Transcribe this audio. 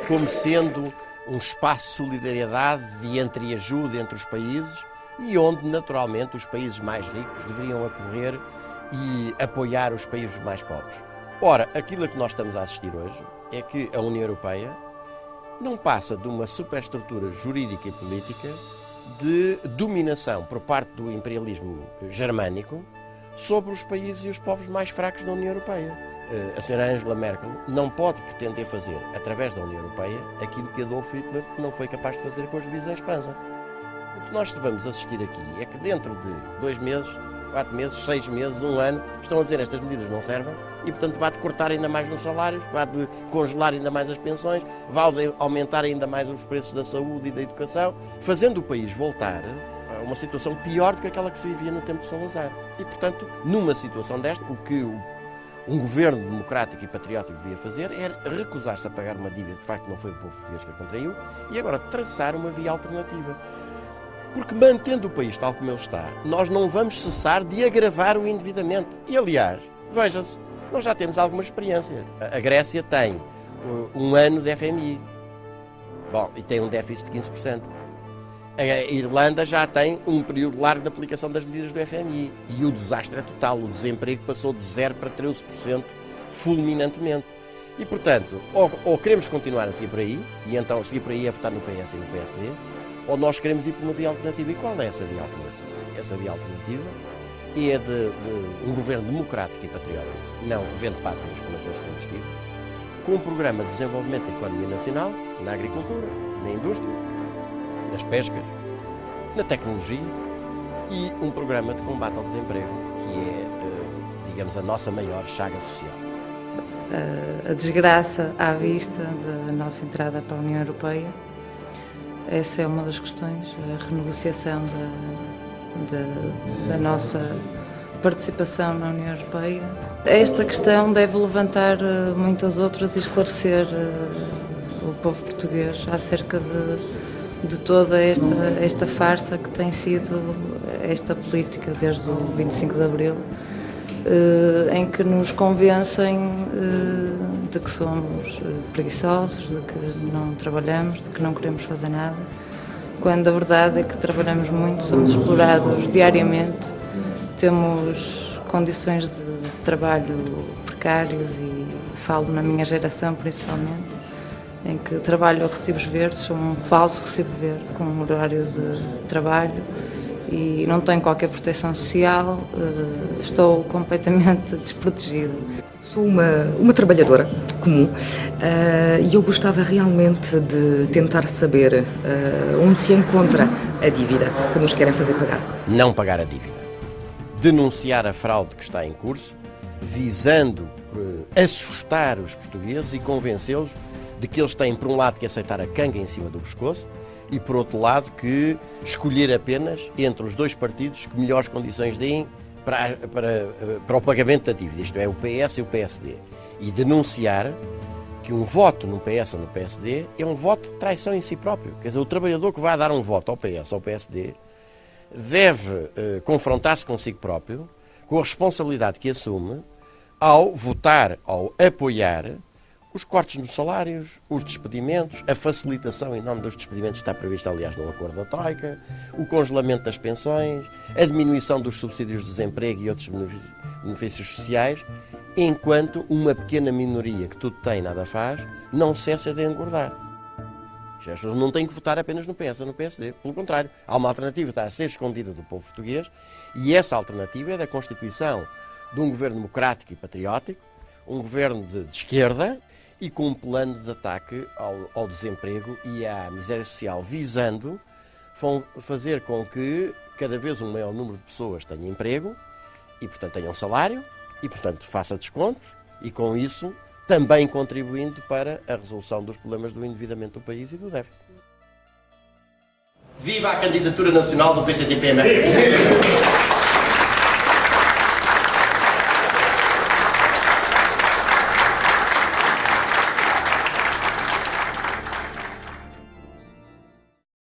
como sendo um espaço de solidariedade, de entreajuda entre os países e onde, naturalmente, os países mais ricos deveriam acorrer e apoiar os países mais pobres. Ora, aquilo a que nós estamos a assistir hoje é que a União Europeia não passa de uma superestrutura jurídica e política de dominação por parte do imperialismo germânico sobre os países e os povos mais fracos da União Europeia. A senhora Angela Merkel não pode pretender fazer, através da União Europeia, aquilo que Adolf Hitler não foi capaz de fazer com as divisões Panzer. O que nós devemos assistir aqui é que dentro de 2 meses, 4 meses, 6 meses, 1 ano, estão a dizer estas medidas não servem e, portanto, vai-de cortar ainda mais nos salários, vai-de congelar ainda mais as pensões, vai-de aumentar ainda mais os preços da saúde e da educação, fazendo o país voltar a uma situação pior do que aquela que se vivia no tempo de Salazar. E, portanto, numa situação desta, o que um governo democrático e patriótico devia fazer era recusar-se a pagar uma dívida que, de facto, não foi o povo português que a contraiu e agora traçar uma via alternativa. Porque, mantendo o país tal como ele está, nós não vamos cessar de agravar o endividamento. E, aliás, veja-se, nós já temos alguma experiência. A Grécia tem 1 ano de FMI. Bom, e tem um déficit de 15%. A Irlanda já tem um período largo de aplicação das medidas do FMI. E o desastre é total. O desemprego passou de 0 para 13% fulminantemente. E, portanto, ou queremos continuar a seguir por aí, e então seguir por aí é votar no PS e no PSD, ou nós queremos ir por uma via alternativa. E qual é essa via alternativa? Essa via alternativa é de um governo democrático e patriótico, não vende pátrias como aqueles que temos tido, com um programa de desenvolvimento da economia nacional, na agricultura, na indústria, nas pescas, na tecnologia e um programa de combate ao desemprego, que é, digamos, a nossa maior chaga social. A desgraça à vista da nossa entrada para a União Europeia, essa é uma das questões, a renegociação da nossa participação na União Europeia. Esta questão deve levantar muitas outras e esclarecer o povo português acerca de toda esta farsa que tem sido esta política desde o 25 de Abril, em que nos convencem de que somos preguiçosos, de que não trabalhamos, de que não queremos fazer nada, quando a verdade é que trabalhamos muito, somos explorados diariamente, temos condições de trabalho precárias e falo na minha geração principalmente, em que trabalho a recibos verdes, sou um falso recibo verde com um horário de trabalho e não tenho qualquer proteção social, estou completamente desprotegida. Sou uma trabalhadora comum e eu gostava realmente de tentar saber onde se encontra a dívida que nos querem fazer pagar. Não pagar a dívida. Denunciar a fraude que está em curso, visando assustar os portugueses e convencê-los de que eles têm, por um lado, que aceitar a canga em cima do pescoço e, por outro lado, que escolher apenas entre os 2 partidos que melhores condições deem para o pagamento da dívida, isto é, o PS e o PSD. E denunciar que um voto no PS ou no PSD é um voto de traição em si próprio. Quer dizer, o trabalhador que vai dar um voto ao PS ou ao PSD deve confrontar-se consigo próprio, com a responsabilidade que assume ao votar, ao apoiar os cortes nos salários, os despedimentos, a facilitação em nome dos despedimentos está prevista, aliás, no acordo da Troika, o congelamento das pensões, a diminuição dos subsídios de desemprego e outros benefícios sociais, enquanto uma pequena minoria que tudo tem e nada faz, não cessa de engordar. As pessoas não têm que votar apenas no PS ou no PSD, pelo contrário, há uma alternativa que está a ser escondida do povo português e essa alternativa é da constituição de um governo democrático e patriótico, um governo de esquerda, e com um plano de ataque ao desemprego e à miséria social, visando fazer com que cada vez um maior número de pessoas tenha emprego e, portanto, tenham salário e, portanto, faça descontos e, com isso, também contribuindo para a resolução dos problemas do endividamento do país e do déficit. Viva a candidatura nacional do PCTP!